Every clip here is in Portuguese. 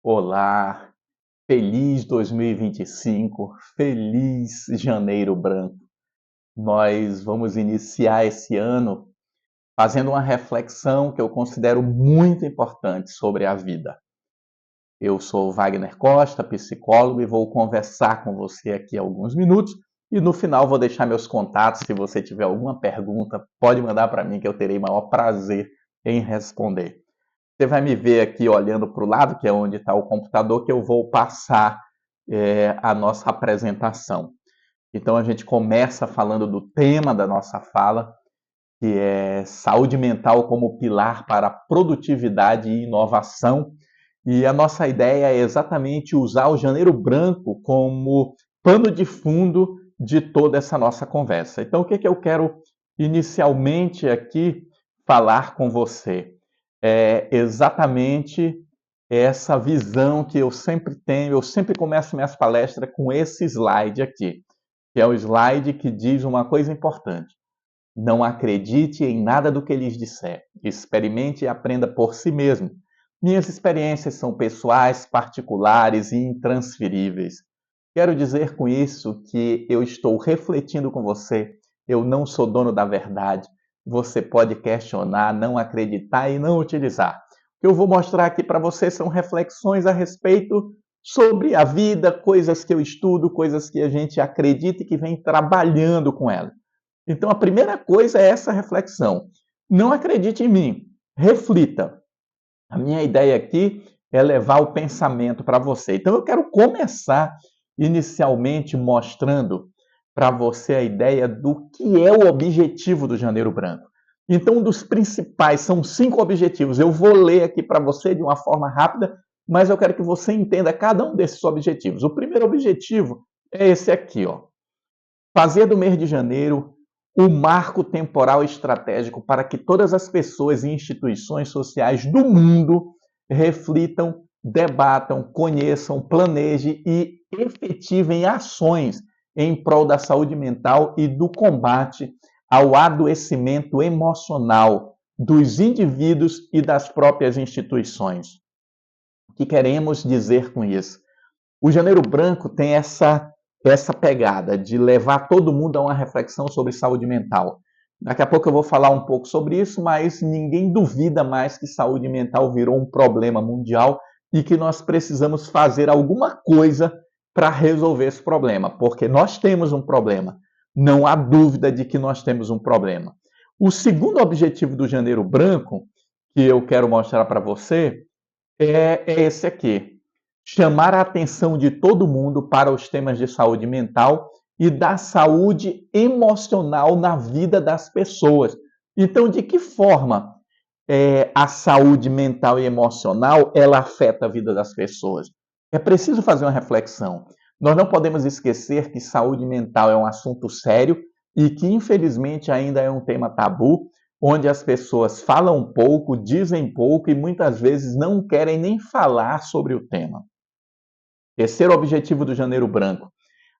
Olá, feliz 2025, feliz Janeiro Branco. Nós vamos iniciar esse ano fazendo uma reflexão que eu considero muito importante sobre a vida. Eu sou Wagner Costa, psicólogo, e vou conversar com você aqui alguns minutos e no final vou deixar meus contatos. Se você tiver alguma pergunta, pode mandar para mim que eu terei maior prazer em responder. Você vai me ver aqui olhando para o lado, que é onde está o computador, que eu vou passar a nossa apresentação. Então, a gente começa falando do tema da nossa fala, que é saúde mental como pilar para produtividade e inovação. E a nossa ideia é exatamente usar o Janeiro Branco como pano de fundo de toda essa nossa conversa. Então, o que eu quero inicialmente aqui falar com você? É exatamente essa visão que eu sempre tenho. Eu sempre começo minhas palestras com esse slide aqui, que é o slide que diz uma coisa importante: não acredite em nada do que lhes disser, experimente e aprenda por si mesmo. Minhas experiências são pessoais, particulares e intransferíveis. Quero dizer com isso que eu estou refletindo com você. Eu não sou dono da verdade. Você pode questionar, não acreditar e não utilizar. O que eu vou mostrar aqui para você são reflexões a respeito sobre a vida, coisas que eu estudo, coisas que a gente acredita e que vem trabalhando com ela. Então, a primeira coisa é essa reflexão. Não acredite em mim, reflita. A minha ideia aqui é levar o pensamento para você. Então, eu quero começar inicialmente mostrando para você a ideia do que é o objetivo do Janeiro Branco. Então, um dos principais, são 5 objetivos. Eu vou ler aqui para você de uma forma rápida, mas eu quero que você entenda cada um desses objetivos. O primeiro objetivo é esse aqui, ó. Fazer do mês de janeiro o marco temporal estratégico para que todas as pessoas e instituições sociais do mundo reflitam, debatam, conheçam, planejem e efetivem ações em prol da saúde mental e do combate ao adoecimento emocional dos indivíduos e das próprias instituições. O que queremos dizer com isso? O Janeiro Branco tem essa pegada de levar todo mundo a uma reflexão sobre saúde mental. Daqui a pouco eu vou falar um pouco sobre isso, mas ninguém duvida mais que saúde mental virou um problema mundial e que nós precisamos fazer alguma coisa para resolver esse problema, porque nós temos um problema. Não há dúvida de que nós temos um problema. O segundo objetivo do Janeiro Branco, que eu quero mostrar para você, é esse aqui: chamar a atenção de todo mundo para os temas de saúde mental e da saúde emocional na vida das pessoas. Então, de que forma a saúde mental e emocional ela afeta a vida das pessoas? É preciso fazer uma reflexão. Nós não podemos esquecer que saúde mental é um assunto sério e que, infelizmente, ainda é um tema tabu, onde as pessoas falam pouco, dizem pouco e muitas vezes não querem nem falar sobre o tema. Terceiro objetivo do Janeiro Branco: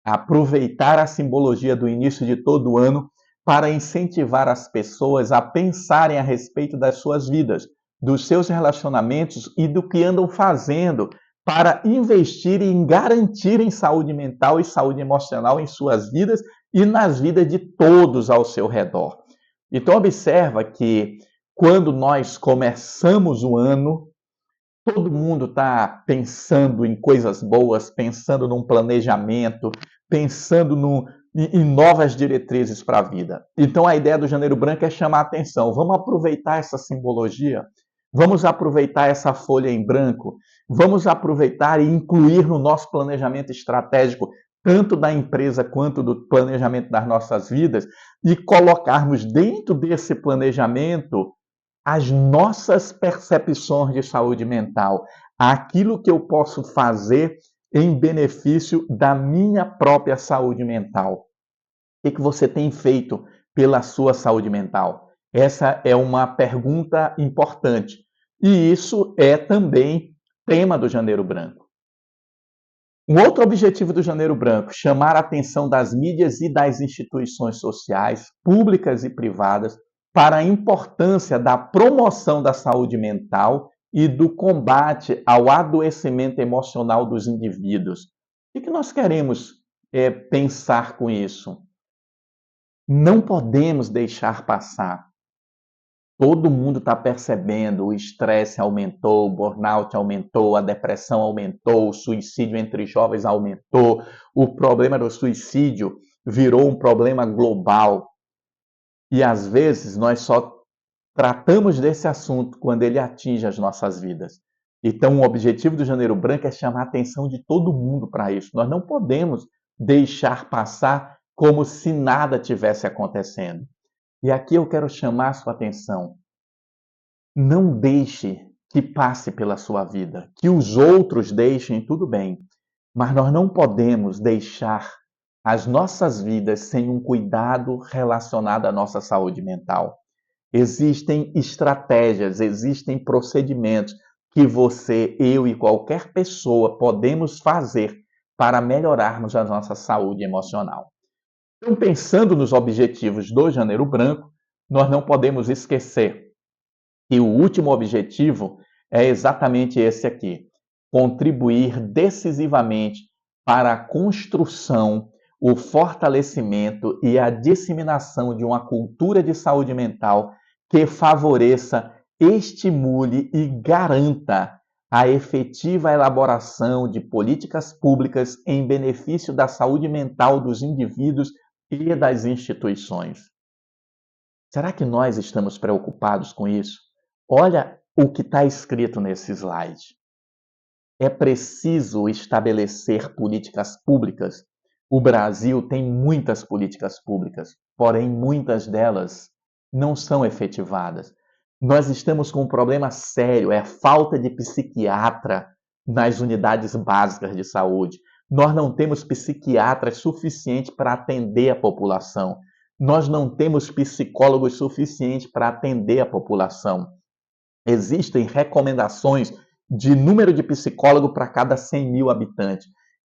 aproveitar a simbologia do início de todo o ano para incentivar as pessoas a pensarem a respeito das suas vidas, dos seus relacionamentos e do que andam fazendo para investir em garantirem saúde mental e saúde emocional em suas vidas e nas vidas de todos ao seu redor. Então, observa que quando nós começamos o ano, todo mundo está pensando em coisas boas, pensando num planejamento, pensando em novas diretrizes para a vida. Então, a ideia do Janeiro Branco é chamar a atenção. Vamos aproveitar essa simbologia, vamos aproveitar essa folha em branco, vamos aproveitar e incluir no nosso planejamento estratégico, tanto da empresa quanto do planejamento das nossas vidas, e colocarmos dentro desse planejamento as nossas percepções de saúde mental, aquilo que eu posso fazer em benefício da minha própria saúde mental. O que você tem feito pela sua saúde mental? Essa é uma pergunta importante. E isso é também tema do Janeiro Branco. Um outro objetivo do Janeiro Branco: chamar a atenção das mídias e das instituições sociais, públicas e privadas, para a importância da promoção da saúde mental e do combate ao adoecimento emocional dos indivíduos. O que nós queremos pensar com isso? Não podemos deixar passar. Todo mundo está percebendo, o estresse aumentou, o burnout aumentou, a depressão aumentou, o suicídio entre jovens aumentou, o problema do suicídio virou um problema global. E às vezes nós só tratamos desse assunto quando ele atinge as nossas vidas. Então, o objetivo do Janeiro Branco é chamar a atenção de todo mundo para isso. Nós não podemos deixar passar como se nada tivesse acontecendo. E aqui eu quero chamar a sua atenção. Não deixe que passe pela sua vida. Que os outros deixem, tudo bem. Mas nós não podemos deixar as nossas vidas sem um cuidado relacionado à nossa saúde mental. Existem estratégias, existem procedimentos que você, eu e qualquer pessoa podemos fazer para melhorarmos a nossa saúde emocional. Então, pensando nos objetivos do Janeiro Branco, nós não podemos esquecer que o último objetivo é exatamente esse aqui: contribuir decisivamente para a construção, o fortalecimento e a disseminação de uma cultura de saúde mental que favoreça, estimule e garanta a efetiva elaboração de políticas públicas em benefício da saúde mental dos indivíduos e das instituições. Será que nós estamos preocupados com isso? Olha o que está escrito nesse slide. É preciso estabelecer políticas públicas. O Brasil tem muitas políticas públicas, porém muitas delas não são efetivadas. Nós estamos com um problema sério, é a falta de psiquiatra nas unidades básicas de saúde. Nós não temos psiquiatras suficientes para atender a população. Nós não temos psicólogos suficientes para atender a população. Existem recomendações de número de psicólogo para cada 100 mil habitantes.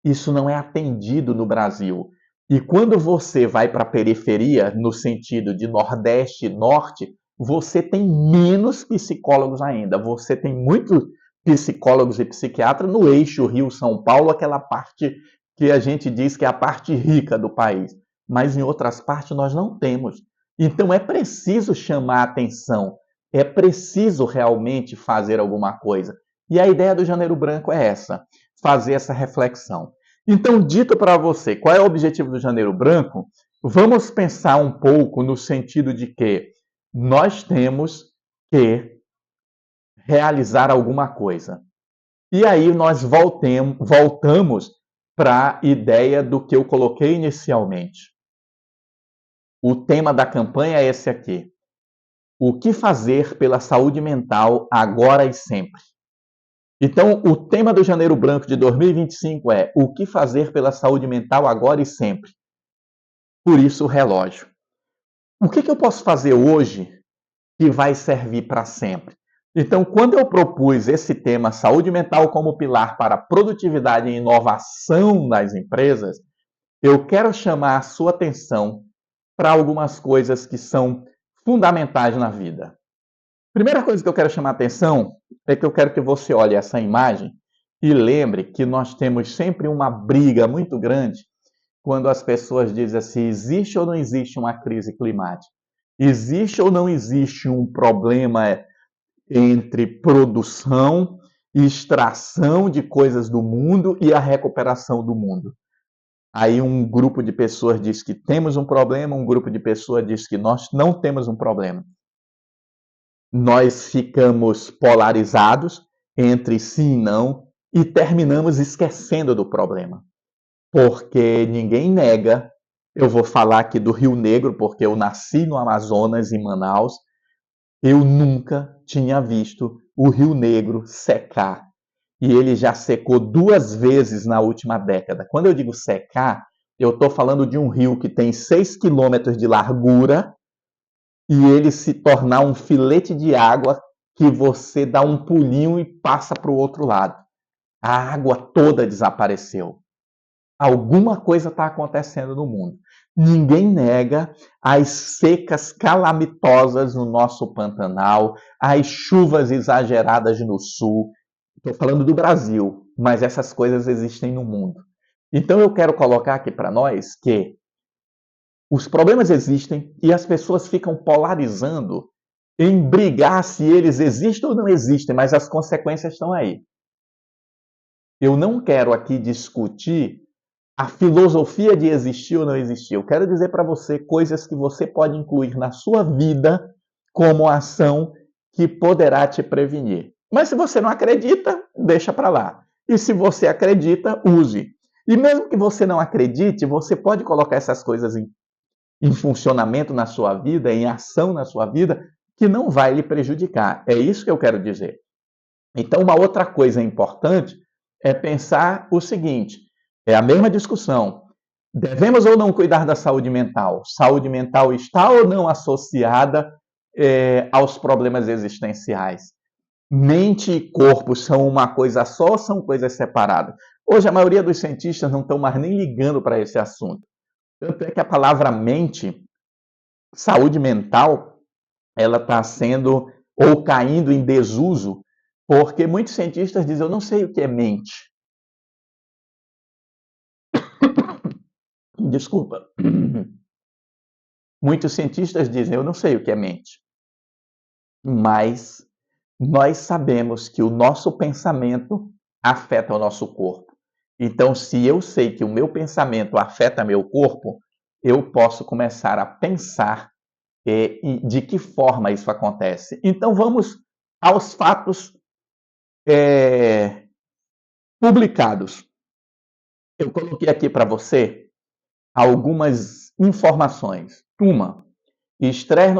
Isso não é atendido no Brasil. E quando você vai para a periferia, no sentido de Nordeste e Norte, você tem menos psicólogos ainda. Você tem muitos psicólogos e psiquiatras no eixo Rio-São Paulo, aquela parte que a gente diz que é a parte rica do país. Mas em outras partes nós não temos. Então é preciso chamar a atenção. É preciso realmente fazer alguma coisa. E a ideia do Janeiro Branco é essa, fazer essa reflexão. Então, dito para você, qual é o objetivo do Janeiro Branco? Vamos pensar um pouco no sentido de que nós temos que realizar alguma coisa. E aí nós voltamos para a ideia do que eu coloquei inicialmente. O tema da campanha é esse aqui. O que fazer pela saúde mental agora e sempre? Então, o tema do Janeiro Branco de 2025 é o que fazer pela saúde mental agora e sempre? Por isso, o relógio. O que eu posso fazer hoje que vai servir para sempre? Então, quando eu propus esse tema, saúde mental como pilar para a produtividade e inovação das empresas, eu quero chamar a sua atenção para algumas coisas que são fundamentais na vida. Primeira coisa que eu quero chamar a atenção é que eu quero que você olhe essa imagem e lembre que nós temos sempre uma briga muito grande quando as pessoas dizem assim, existe ou não existe uma crise climática? Existe ou não existe um problema entre produção e extração de coisas do mundo e a recuperação do mundo? Aí um grupo de pessoas diz que temos um problema, um grupo de pessoas diz que nós não temos um problema. Nós ficamos polarizados entre sim e não e terminamos esquecendo do problema. Porque ninguém nega, eu vou falar aqui do Rio Negro, porque eu nasci no Amazonas, em Manaus, eu nunca tinha visto o Rio Negro secar. E ele já secou 2 vezes na última década. Quando eu digo secar, eu estou falando de um rio que tem 6 quilômetros de largura, e ele se tornar um filete de água que você dá um pulinho e passa para o outro lado. A água toda desapareceu. Alguma coisa está acontecendo no mundo. Ninguém nega as secas calamitosas no nosso Pantanal, as chuvas exageradas no sul. Estou falando do Brasil, mas essas coisas existem no mundo. Então eu quero colocar aqui para nós que os problemas existem e as pessoas ficam polarizando em brigar se eles existem ou não existem, mas as consequências estão aí. Eu não quero aqui discutir a filosofia de existir ou não existir. Eu quero dizer para você coisas que você pode incluir na sua vida como ação que poderá te prevenir. Mas se você não acredita, deixa para lá. E se você acredita, use. E mesmo que você não acredite, você pode colocar essas coisas em funcionamento na sua vida, em ação na sua vida, que não vai lhe prejudicar. É isso que eu quero dizer. Então, uma outra coisa importante é pensar o seguinte: é a mesma discussão. Devemos ou não cuidar da saúde mental? Saúde mental está ou não associada aos problemas existenciais? Mente e corpo são uma coisa só ou são coisas separadas? Hoje, a maioria dos cientistas não estão mais nem ligando para esse assunto. Tanto é que a palavra mente, saúde mental, ela está sendo ou caindo em desuso, porque muitos cientistas dizem: eu não sei o que é mente. Desculpa. Muitos cientistas dizem: eu não sei o que é mente. Mas nós sabemos que o nosso pensamento afeta o nosso corpo. Então, se eu sei que o meu pensamento afeta meu corpo, eu posso começar a pensar de que forma isso acontece. Então, vamos aos fatos publicados. Eu coloquei aqui para você algumas informações. Uma: estresse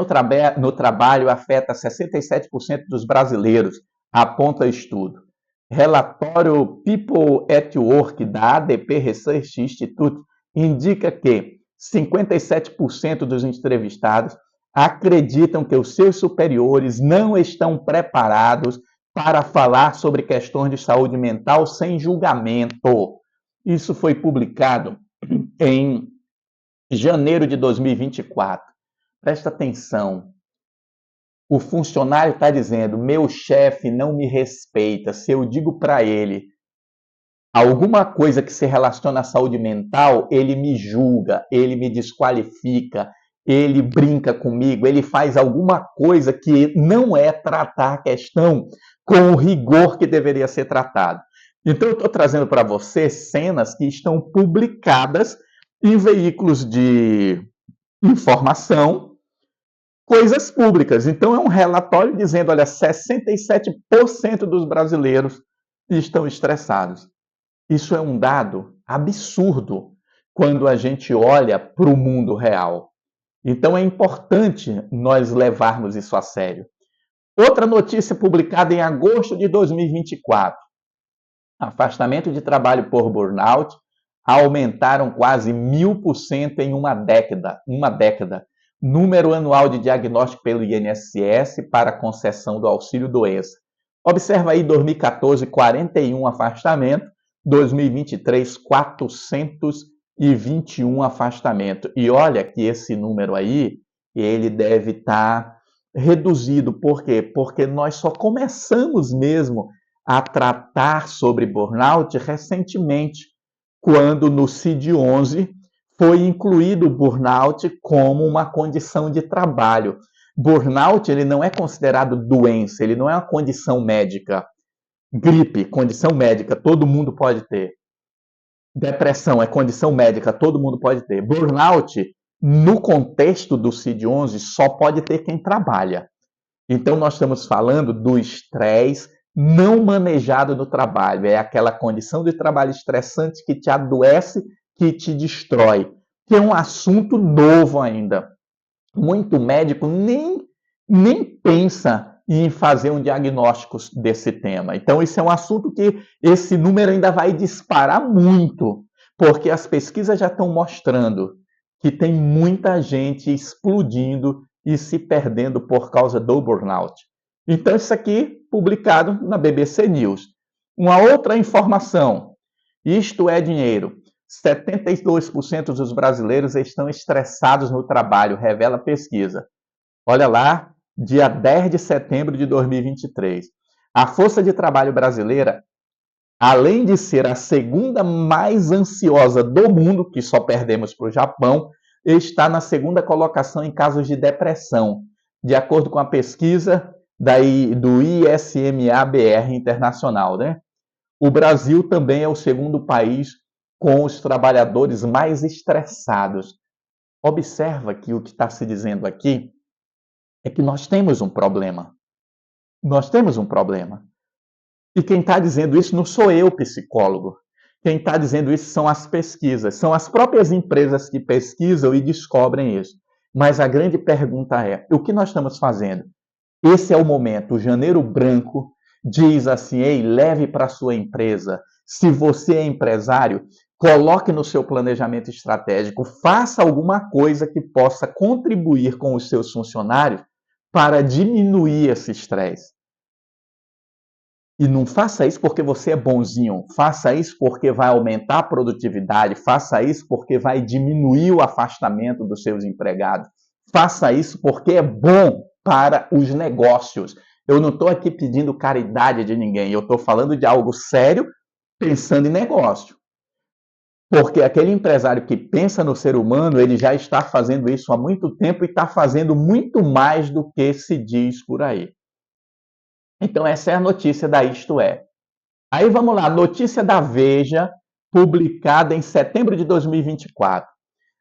no trabalho afeta 67% dos brasileiros, aponta estudo. Relatório People at Work da ADP Research Institute indica que 57% dos entrevistados acreditam que os seus superiores não estão preparados para falar sobre questões de saúde mental sem julgamento. Isso foi publicado em janeiro de 2024. Presta atenção. O funcionário está dizendo: meu chefe não me respeita. Se eu digo para ele alguma coisa que se relaciona à saúde mental, ele me julga, ele me desqualifica, ele brinca comigo, ele faz alguma coisa que não é tratar a questão com o rigor que deveria ser tratado. Então, eu estou trazendo para você cenas que estão publicadas em veículos de informação, coisas públicas. Então, é um relatório dizendo: olha, 67% dos brasileiros estão estressados. Isso é um dado absurdo quando a gente olha para o mundo real. Então, é importante nós levarmos isso a sério. Outra notícia publicada em agosto de 2024. Afastamento de trabalho por burnout aumentaram quase 1000% em uma década. Número anual de diagnóstico pelo INSS para concessão do auxílio-doença. Observa aí: 2014, 41 afastamentos, 2023, 421 afastamentos. E olha que esse número aí, ele deve estar reduzido. Por quê? Porque nós só começamos mesmo a tratar sobre burnout recentemente, quando no CID-11 foi incluído o burnout como uma condição de trabalho. Burnout, ele não é considerado doença, ele não é uma condição médica. Gripe, condição médica, todo mundo pode ter. Depressão é condição médica, todo mundo pode ter. Burnout, no contexto do CID-11, só pode ter quem trabalha. Então, nós estamos falando do estresse não manejado no trabalho. É aquela condição de trabalho estressante que te adoece, que te destrói. Que é um assunto novo ainda. Muito médico nem pensa em fazer um diagnóstico desse tema. Então, isso é um assunto que esse número ainda vai disparar muito, porque as pesquisas já estão mostrando que tem muita gente explodindo e se perdendo por causa do burnout. Então, isso aqui publicado na BBC News. Uma outra informação: isto é dinheiro. 72% dos brasileiros estão estressados no trabalho, revela a pesquisa. Olha lá, dia 10 de setembro de 2023. A força de trabalho brasileira, além de ser a segunda mais ansiosa do mundo, que só perdemos para o Japão, está na segunda colocação em casos de depressão, de acordo com a pesquisa do ISMA-BR Internacional, né? O Brasil também é o segundo país com os trabalhadores mais estressados. Observa que o que está se dizendo aqui é que nós temos um problema. Nós temos um problema. E quem está dizendo isso não sou eu, psicólogo. Quem está dizendo isso são as pesquisas. São as próprias empresas que pesquisam e descobrem isso. Mas a grande pergunta é, o que nós estamos fazendo? Esse é o momento. O Janeiro Branco diz assim, ei, leve para a sua empresa. Se você é empresário, coloque no seu planejamento estratégico, faça alguma coisa que possa contribuir com os seus funcionários para diminuir esse estresse. E não faça isso porque você é bonzinho, faça isso porque vai aumentar a produtividade, faça isso porque vai diminuir o afastamento dos seus empregados, faça isso porque é bom para os negócios. Eu não estou aqui pedindo caridade de ninguém, eu estou falando de algo sério, pensando em negócio. Porque aquele empresário que pensa no ser humano, ele já está fazendo isso há muito tempo e está fazendo muito mais do que se diz por aí. Então, essa é a notícia da Isto É. Aí vamos lá, notícia da Veja, publicada em setembro de 2024.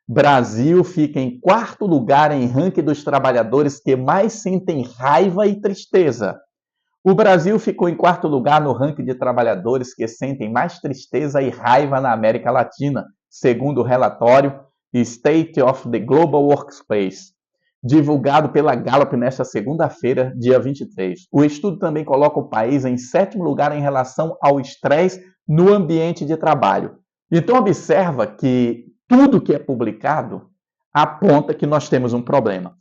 Brasil fica em quarto lugar em ranking dos trabalhadores que mais sentem raiva e tristeza. O Brasil ficou em quarto lugar no ranking de trabalhadores que sentem mais tristeza e raiva na América Latina, segundo o relatório State of the Global Workspace, divulgado pela Gallup nesta segunda-feira, dia 23. O estudo também coloca o país em sétimo lugar em relação ao estresse no ambiente de trabalho. Então, observa que tudo que é publicado aponta que nós temos um problema.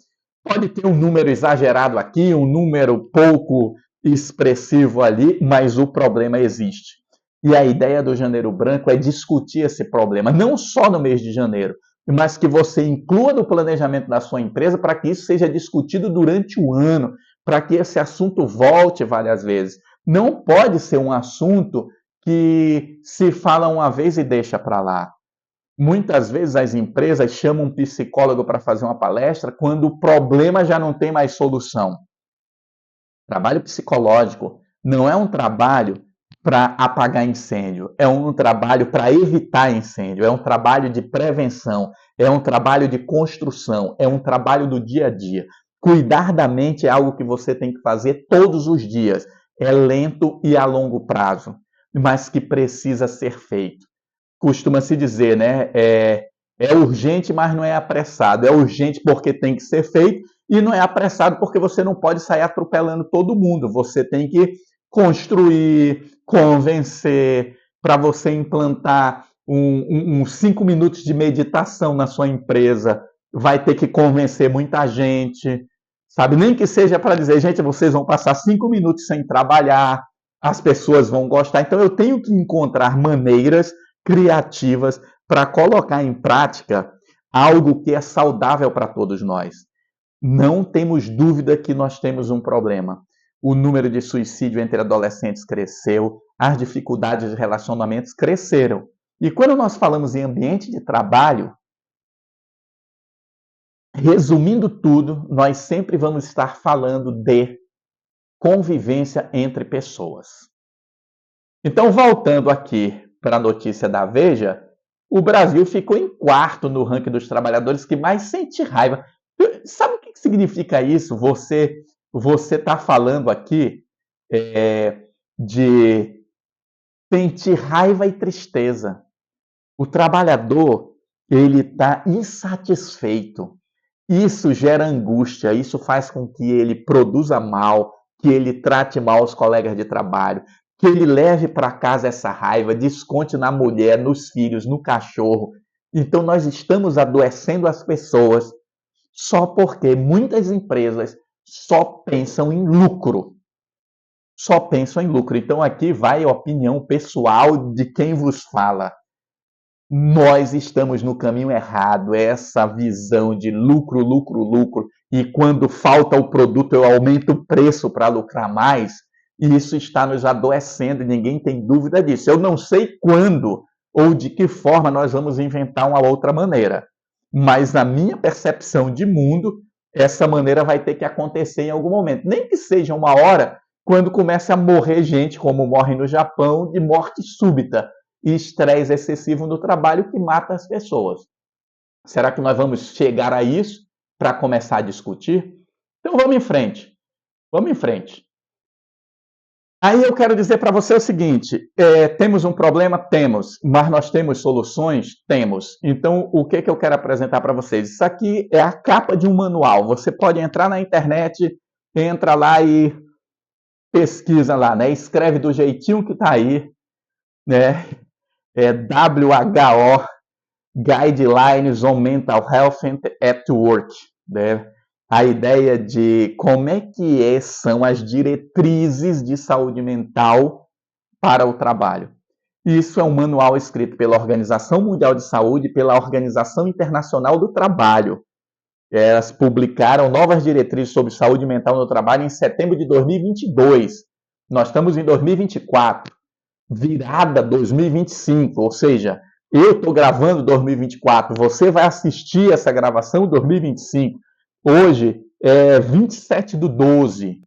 Pode ter um número exagerado aqui, um número pouco expressivo ali, mas o problema existe. E a ideia do Janeiro Branco é discutir esse problema, não só no mês de janeiro, mas que você inclua no planejamento da sua empresa para que isso seja discutido durante o ano, para que esse assunto volte várias vezes. Não pode ser um assunto que se fala uma vez e deixa para lá. Muitas vezes as empresas chamam um psicólogo para fazer uma palestra quando o problema já não tem mais solução. Trabalho psicológico não é um trabalho para apagar incêndio, é um trabalho para evitar incêndio, é um trabalho de prevenção, é um trabalho de construção, é um trabalho do dia a dia. Cuidar da mente é algo que você tem que fazer todos os dias. É lento e a longo prazo, mas que precisa ser feito. Costuma-se dizer, né? É urgente, mas não é apressado. É urgente porque tem que ser feito e não é apressado porque você não pode sair atropelando todo mundo. Você tem que construir, convencer, para você implantar uns 5 minutos de meditação na sua empresa. Vai ter que convencer muita gente, sabe? Nem que seja para dizer, gente, vocês vão passar 5 minutos sem trabalhar, as pessoas vão gostar. Então, eu tenho que encontrar maneiras criativas para colocar em prática algo que é saudável para todos nós. Não temos dúvida que nós temos um problema. O número de suicídio entre adolescentes cresceu, as dificuldades de relacionamentos cresceram. E quando nós falamos em ambiente de trabalho, resumindo tudo, nós sempre vamos estar falando de convivência entre pessoas. Então, voltando aqui para a notícia da Veja, o Brasil ficou em quarto no ranking dos trabalhadores que mais sente raiva. Sabe o que significa isso? Você está falando aqui de sentir raiva e tristeza. O trabalhador, ele está insatisfeito. Isso gera angústia, isso faz com que ele produza mal, que ele trate mal os colegas de trabalho, que ele leve para casa essa raiva, desconte na mulher, nos filhos, no cachorro. Então, nós estamos adoecendo as pessoas só porque muitas empresas só pensam em lucro. Só pensam em lucro. Então, aqui vai a opinião pessoal de quem vos fala. nós estamos no caminho errado. Essa visão de lucro, lucro, lucro, e quando falta o produto eu aumento o preço para lucrar mais, e isso está nos adoecendo, e ninguém tem dúvida disso. Eu não sei quando ou de que forma nós vamos inventar uma outra maneira, mas na minha percepção de mundo, essa maneira vai ter que acontecer em algum momento. Nem que seja uma hora, quando começa a morrer gente, como morre no Japão, de morte súbita e estresse excessivo no trabalho que mata as pessoas. Será que nós vamos chegar a isso para começar a discutir? Então vamos em frente. Vamos em frente. Aí eu quero dizer para você o seguinte: temos um problema? Temos. Mas nós temos soluções? Temos. Então, o que eu quero apresentar para vocês? Isso aqui é a capa de um manual. Você pode entrar na internet, entra lá e pesquisa lá, né? Escreve do jeitinho que está aí, né? WHO, Guidelines on Mental Health at Work, né? A ideia de como é que são as diretrizes de saúde mental para o trabalho. Isso é um manual escrito pela Organização Mundial de Saúde e pela Organização Internacional do Trabalho. Elas publicaram novas diretrizes sobre saúde mental no trabalho em setembro de 2022. Nós estamos em 2024, virada 2025, ou seja, eu estou gravando 2024, você vai assistir essa gravação em 2025. Hoje é 27/12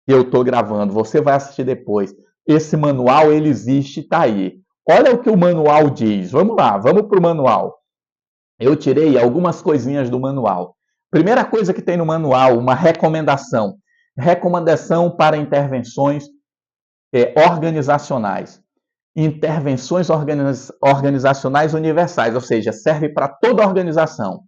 que eu estou gravando, você vai assistir depois. Esse manual, ele existe, está aí. Olha o que o manual diz. Vamos lá, vamos para o manual. Eu tirei algumas coisinhas do manual. Primeira coisa que tem no manual, uma recomendação. Recomendação para intervenções organizacionais. Intervenções organizacionais universais, ou seja, serve para toda a organização.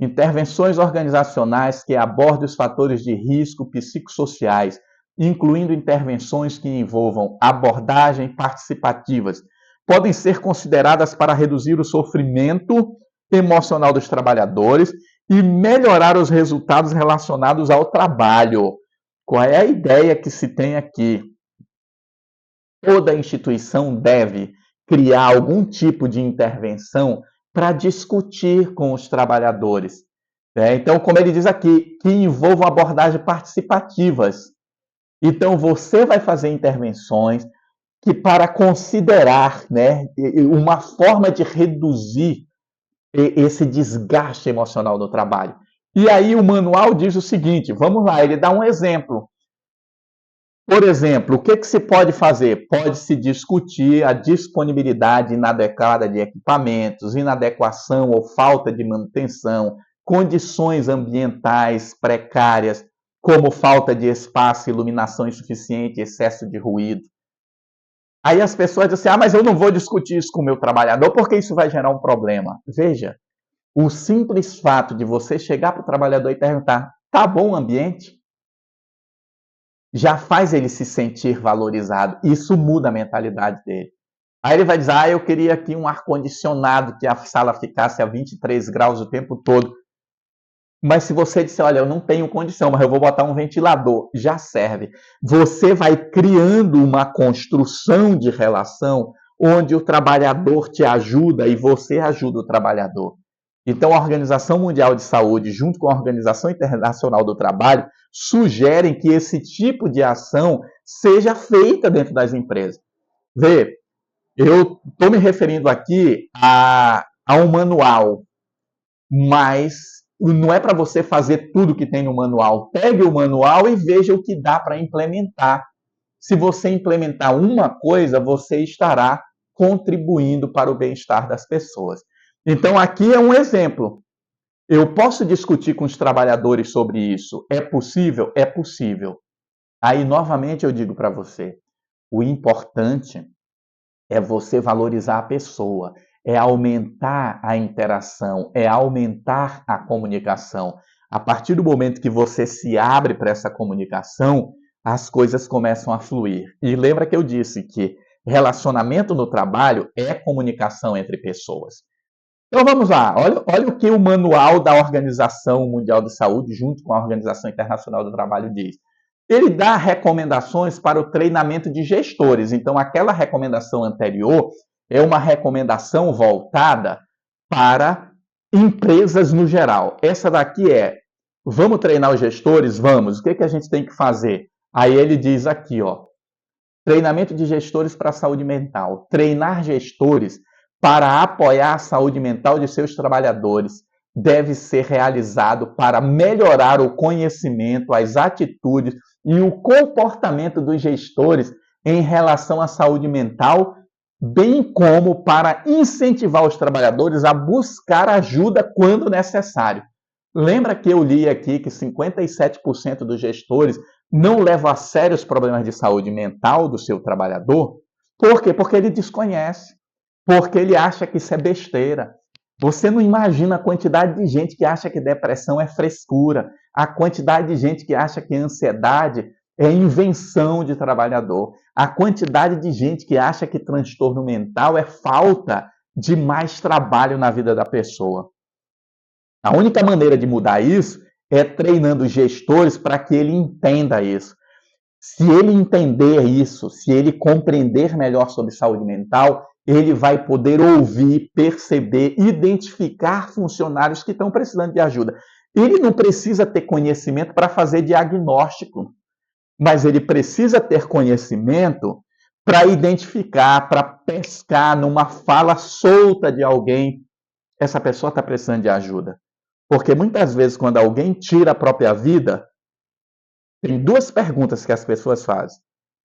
Intervenções organizacionais que abordem os fatores de risco psicossociais, incluindo intervenções que envolvam abordagens participativas, podem ser consideradas para reduzir o sofrimento emocional dos trabalhadores e melhorar os resultados relacionados ao trabalho. Qual é a ideia que se tem aqui? Toda instituição deve criar algum tipo de intervenção para discutir com os trabalhadores. Então, como ele diz aqui, que envolvam abordagens participativas. Então, você vai fazer intervenções que para considerar, né, uma forma de reduzir esse desgaste emocional no trabalho. E aí o manual diz o seguinte, vamos lá, ele dá um exemplo. Por exemplo, o que se pode fazer? Pode-se discutir a disponibilidade inadequada de equipamentos, inadequação ou falta de manutenção, condições ambientais precárias, como falta de espaço, iluminação insuficiente, excesso de ruído. Aí as pessoas dizem assim, mas eu não vou discutir isso com o meu trabalhador porque isso vai gerar um problema. Veja, o simples fato de você chegar para o trabalhador e perguntar, tá bom o ambiente? Já faz ele se sentir valorizado. Isso muda a mentalidade dele. Aí ele vai dizer, eu queria aqui um ar-condicionado, que a sala ficasse a 23 graus o tempo todo. Mas se você disser, olha, eu não tenho condição, mas eu vou botar um ventilador, já serve. Você vai criando uma construção de relação onde o trabalhador te ajuda e você ajuda o trabalhador. Então, a Organização Mundial de Saúde, junto com a Organização Internacional do Trabalho, sugerem que esse tipo de ação seja feita dentro das empresas. Vê, eu estou me referindo aqui a um manual, mas não é para você fazer tudo que tem no manual. Pegue o manual e veja o que dá para implementar. Se você implementar uma coisa, você estará contribuindo para o bem-estar das pessoas. Então, aqui é um exemplo. Eu posso discutir com os trabalhadores sobre isso. É possível? É possível. Aí, novamente, eu digo para você, o importante é você valorizar a pessoa, é aumentar a interação, é aumentar a comunicação. A partir do momento que você se abre para essa comunicação, as coisas começam a fluir. E lembra que eu disse que relacionamento no trabalho é comunicação entre pessoas. Então vamos lá, olha o que o manual da Organização Mundial de Saúde, junto com a Organização Internacional do Trabalho, diz. Ele dá recomendações para o treinamento de gestores. Então, aquela recomendação anterior é uma recomendação voltada para empresas no geral. Essa daqui é: vamos treinar os gestores? Vamos. O que que a gente tem que fazer? Aí ele diz aqui, ó, treinamento de gestores para a saúde mental. Treinar gestores para apoiar a saúde mental de seus trabalhadores deve ser realizado para melhorar o conhecimento, as atitudes e o comportamento dos gestores em relação à saúde mental, bem como para incentivar os trabalhadores a buscar ajuda quando necessário. Lembra que eu li aqui que 57% dos gestores não levam a sério os problemas de saúde mental do seu trabalhador? Por quê? Porque ele desconhece, porque ele acha que isso é besteira. Você não imagina a quantidade de gente que acha que depressão é frescura, a quantidade de gente que acha que ansiedade é invenção de trabalhador, a quantidade de gente que acha que transtorno mental é falta de mais trabalho na vida da pessoa. A única maneira de mudar isso é treinando gestores para que ele entenda isso. Se ele entender isso, se ele compreender melhor sobre saúde mental, ele vai poder ouvir, perceber, identificar funcionários que estão precisando de ajuda. Ele não precisa ter conhecimento para fazer diagnóstico, mas ele precisa ter conhecimento para identificar, para pescar numa fala solta de alguém. Essa pessoa está precisando de ajuda. Porque muitas vezes, quando alguém tira a própria vida, tem duas perguntas que as pessoas fazem.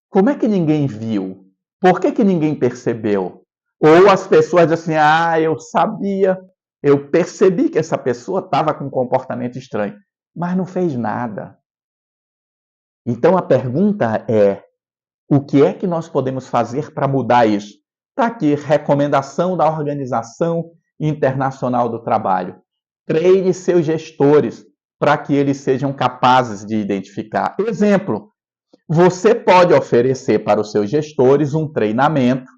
Como é que ninguém viu? Por que ninguém percebeu? Ou as pessoas dizem assim, eu sabia, eu percebi que essa pessoa estava com um comportamento estranho, mas não fez nada. Então a pergunta é, o que é que nós podemos fazer para mudar isso? Está aqui, recomendação da Organização Internacional do Trabalho. Treine seus gestores para que eles sejam capazes de identificar. Exemplo, você pode oferecer para os seus gestores um treinamento,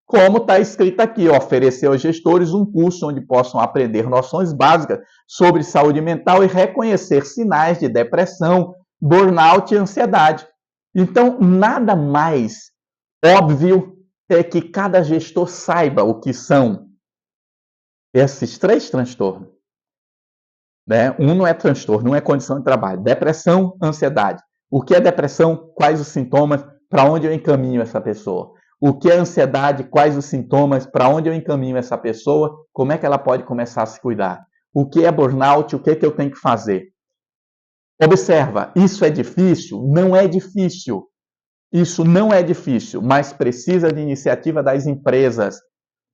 como está escrito aqui, oferecer aos gestores um curso onde possam aprender noções básicas sobre saúde mental e reconhecer sinais de depressão, burnout e ansiedade. Então, nada mais óbvio é que cada gestor saiba o que são esses três transtornos. Né? Um não é transtorno, não é condição de trabalho. Depressão, ansiedade. O que é depressão? Quais os sintomas? Para onde eu encaminho essa pessoa? O que é ansiedade? Quais os sintomas? Para onde eu encaminho essa pessoa? Como é que ela pode começar a se cuidar? O que é burnout? O que é que eu tenho que fazer? Observa, isso é difícil? Não é difícil. Isso não é difícil, mas precisa de iniciativa das empresas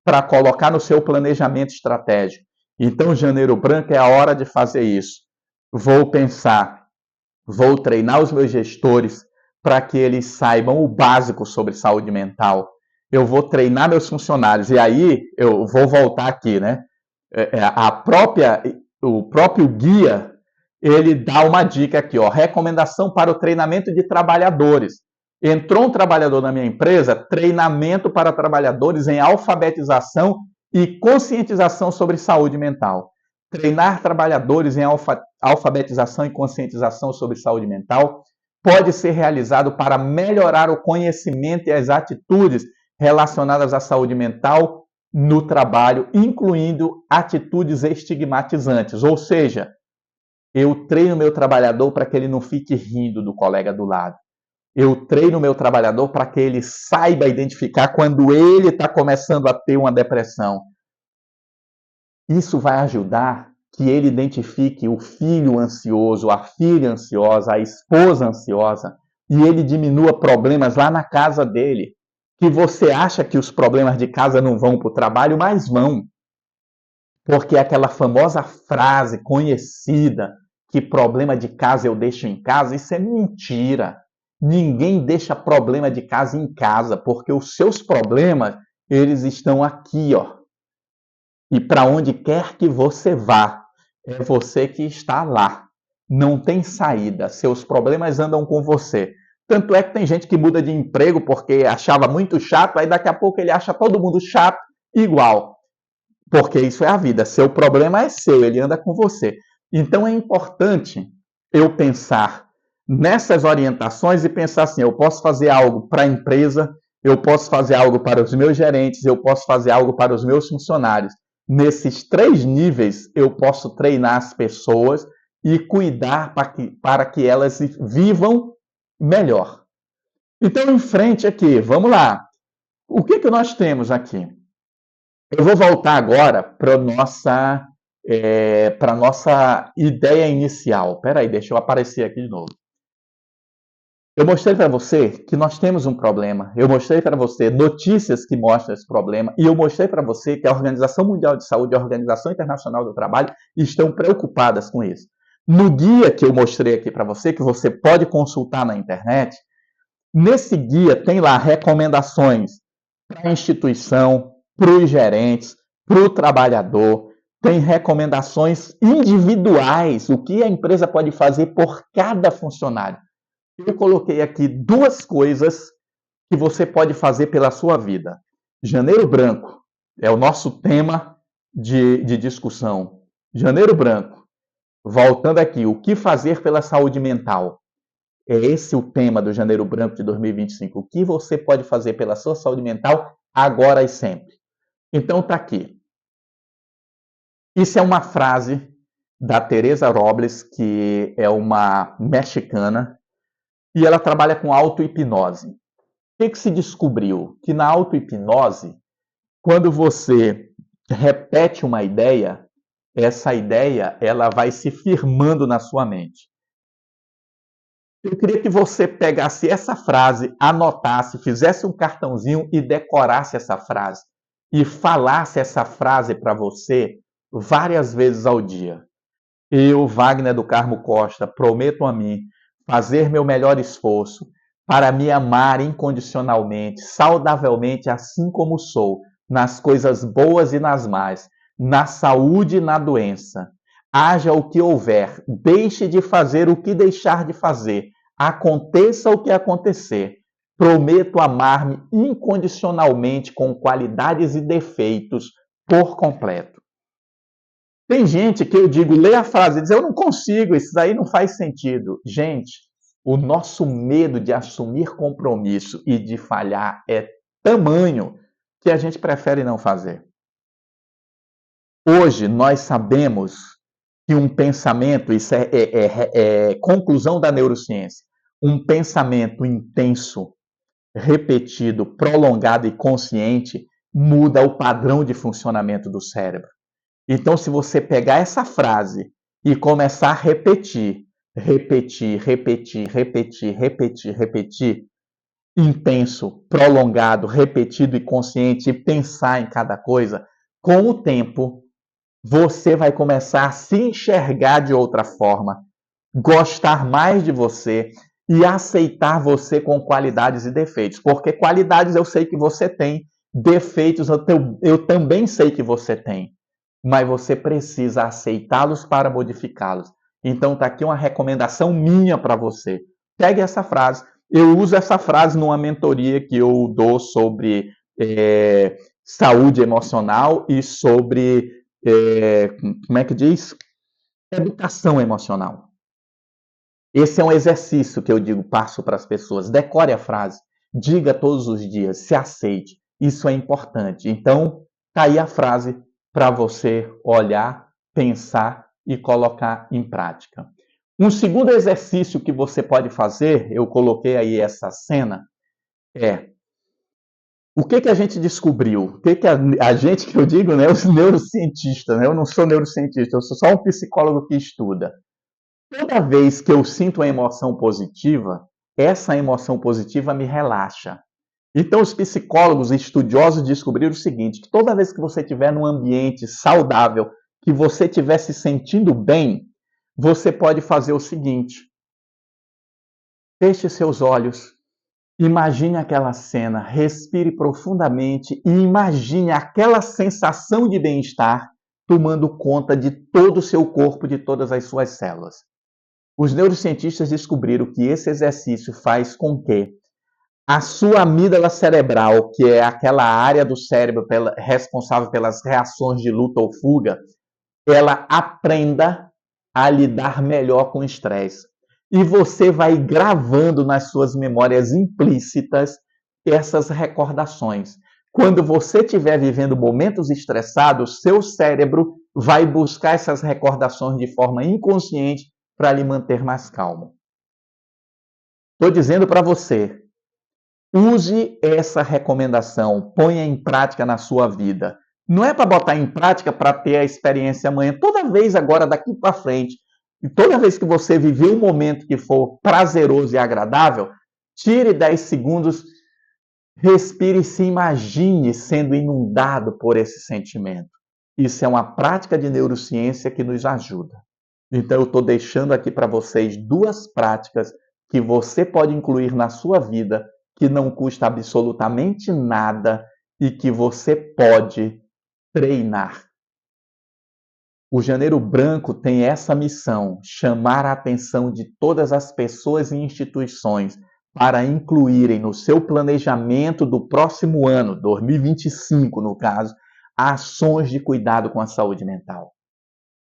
para colocar no seu planejamento estratégico. Então, Janeiro Branco é a hora de fazer isso. Vou pensar, vou treinar os meus gestores para que eles saibam o básico sobre saúde mental. Eu vou treinar meus funcionários. E aí, eu vou voltar aqui, né? O próprio guia, ele dá uma dica aqui, ó, recomendação para o treinamento de trabalhadores. Entrou um trabalhador na minha empresa, treinamento para trabalhadores em alfabetização e conscientização sobre saúde mental. Treinar trabalhadores em alfabetização e conscientização sobre saúde mental pode ser realizado para melhorar o conhecimento e as atitudes relacionadas à saúde mental no trabalho, incluindo atitudes estigmatizantes. Ou seja, eu treino meu trabalhador para que ele não fique rindo do colega do lado. Eu treino meu trabalhador para que ele saiba identificar quando ele está começando a ter uma depressão. Isso vai ajudar que ele identifique o filho ansioso, a filha ansiosa, a esposa ansiosa, e ele diminua problemas lá na casa dele. Que você acha que os problemas de casa não vão para o trabalho, mas vão. Porque aquela famosa frase conhecida, que problema de casa eu deixo em casa, isso é mentira. Ninguém deixa problema de casa em casa, porque os seus problemas, eles estão aqui, ó. E para onde quer que você vá, é você que está lá. Não tem saída, seus problemas andam com você. Tanto é que tem gente que muda de emprego porque achava muito chato, aí daqui a pouco ele acha todo mundo chato igual. Porque isso é a vida, seu problema é seu, ele anda com você. Então é importante eu pensar nessas orientações e pensar assim, eu posso fazer algo para a empresa, eu posso fazer algo para os meus gerentes, eu posso fazer algo para os meus funcionários. Nesses 3 níveis, eu posso treinar as pessoas e cuidar para que elas vivam melhor. Então, em frente aqui, vamos lá. O que nós temos aqui? Eu vou voltar agora para a nossa ideia inicial. Espera aí, deixa eu aparecer aqui de novo. Eu mostrei para você que nós temos um problema. Eu mostrei para você notícias que mostram esse problema. E eu mostrei para você que a Organização Mundial de Saúde e a Organização Internacional do Trabalho estão preocupadas com isso. No guia que eu mostrei aqui para você, que você pode consultar na internet, nesse guia tem lá recomendações para a instituição, para os gerentes, para o trabalhador. Tem recomendações individuais, o que a empresa pode fazer por cada funcionário. Eu coloquei aqui 2 coisas que você pode fazer pela sua vida. Janeiro Branco é o nosso tema de discussão. Janeiro Branco. Voltando aqui, o que fazer pela saúde mental? É esse o tema do Janeiro Branco de 2025. O que você pode fazer pela sua saúde mental agora e sempre? Então tá aqui. Isso é uma frase da Teresa Robles, que é uma mexicana, e ela trabalha com auto-hipnose. O que se descobriu? Que na auto-hipnose, quando você repete uma ideia, essa ideia ela vai se firmando na sua mente. Eu queria que você pegasse essa frase, anotasse, fizesse um cartãozinho e decorasse essa frase. E falasse essa frase para você várias vezes ao dia. Eu, Wagner do Carmo Costa, prometo a mim fazer meu melhor esforço para me amar incondicionalmente, saudavelmente, assim como sou, nas coisas boas e nas más, na saúde e na doença. Haja o que houver, deixe de fazer o que deixar de fazer, aconteça o que acontecer. Prometo amar-me incondicionalmente com qualidades e defeitos por completo. Tem gente que eu digo, lê a frase e diz, eu não consigo, isso daí não faz sentido. Gente, o nosso medo de assumir compromisso e de falhar é tamanho que a gente prefere não fazer. Hoje, nós sabemos que um pensamento, isso é conclusão da neurociência, um pensamento intenso, repetido, prolongado e consciente muda o padrão de funcionamento do cérebro. Então, se você pegar essa frase e começar a repetir, intenso, prolongado, repetido e consciente, e pensar em cada coisa, com o tempo, você vai começar a se enxergar de outra forma, gostar mais de você e aceitar você com qualidades e defeitos. Porque qualidades eu sei que você tem, defeitos eu também sei que você tem. Mas você precisa aceitá-los para modificá-los. Então tá aqui uma recomendação minha para você. Pegue essa frase. Eu uso essa frase numa mentoria que eu dou sobre saúde emocional e sobre, como é que diz? Educação emocional. Esse é um exercício que eu digo, passo para as pessoas. Decore a frase. Diga todos os dias, se aceite. Isso é importante. Então, tá aí a frase para você olhar, pensar e colocar em prática. Um segundo exercício que você pode fazer, eu coloquei aí essa cena, o que a gente descobriu? O que a gente, que eu digo, né, os neurocientistas, né? Eu não sou neurocientista, eu sou só um psicólogo que estuda. Toda vez que eu sinto uma emoção positiva, essa emoção positiva me relaxa. Então, os psicólogos e estudiosos descobriram o seguinte, que toda vez que você estiver num ambiente saudável, que você estiver se sentindo bem, você pode fazer o seguinte. Feche seus olhos, imagine aquela cena, respire profundamente e imagine aquela sensação de bem-estar tomando conta de todo o seu corpo, de todas as suas células. Os neurocientistas descobriram que esse exercício faz com que a sua amígdala cerebral, que é aquela área do cérebro responsável pelas reações de luta ou fuga, ela aprenda a lidar melhor com o estresse. E você vai gravando nas suas memórias implícitas essas recordações. Quando você estiver vivendo momentos estressados, seu cérebro vai buscar essas recordações de forma inconsciente para lhe manter mais calmo. Estou dizendo para você, use essa recomendação, ponha em prática na sua vida. Não é para botar em prática para ter a experiência amanhã. Toda vez agora, daqui para frente, e toda vez que você viver um momento que for prazeroso e agradável, tire 10 segundos, respire e se imagine sendo inundado por esse sentimento. Isso é uma prática de neurociência que nos ajuda. Então, eu estou deixando aqui para vocês duas práticas que você pode incluir na sua vida, que não custa absolutamente nada e que você pode treinar. O Janeiro Branco tem essa missão: chamar a atenção de todas as pessoas e instituições para incluírem no seu planejamento do próximo ano, 2025 no caso, ações de cuidado com a saúde mental.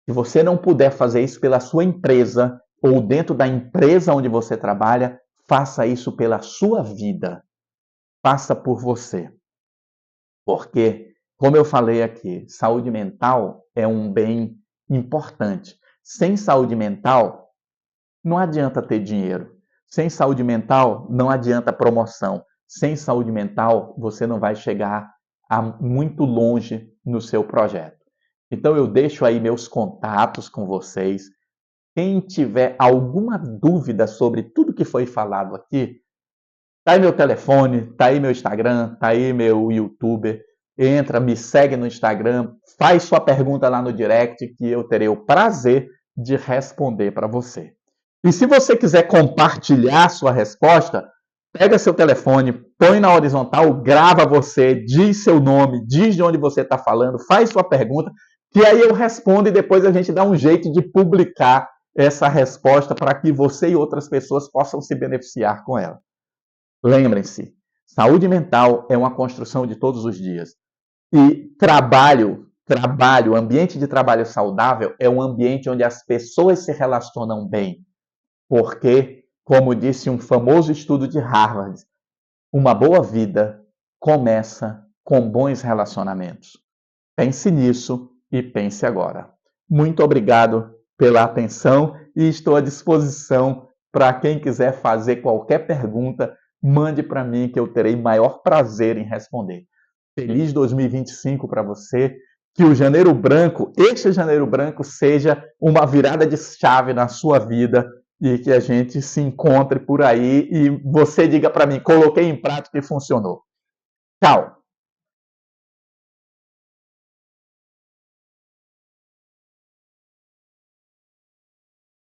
Se você não puder fazer isso pela sua empresa ou dentro da empresa onde você trabalha, faça isso pela sua vida. Faça por você. Porque, como eu falei aqui, saúde mental é um bem importante. Sem saúde mental, não adianta ter dinheiro. Sem saúde mental, não adianta promoção. Sem saúde mental, você não vai chegar muito longe no seu projeto. Então, eu deixo aí meus contatos com vocês. Quem tiver alguma dúvida sobre tudo que foi falado aqui, tá aí meu telefone, tá aí meu Instagram, tá aí meu YouTube. Entra, me segue no Instagram, faz sua pergunta lá no direct que eu terei o prazer de responder para você. E se você quiser compartilhar sua resposta, pega seu telefone, põe na horizontal, grava você, diz seu nome, diz de onde você está falando, faz sua pergunta, que aí eu respondo e depois a gente dá um jeito de publicar essa resposta para que você e outras pessoas possam se beneficiar com ela. Lembrem-se, saúde mental é uma construção de todos os dias. E trabalho, ambiente de trabalho saudável é um ambiente onde as pessoas se relacionam bem. Porque, como disse um famoso estudo de Harvard, uma boa vida começa com bons relacionamentos. Pense nisso e pense agora. Muito obrigado pela atenção e estou à disposição para quem quiser fazer qualquer pergunta, mande para mim que eu terei maior prazer em responder. Feliz 2025 para você. Que o Janeiro Branco, este Janeiro Branco, seja uma virada de chave na sua vida e que a gente se encontre por aí e você diga para mim, coloquei em prática e funcionou. Tchau!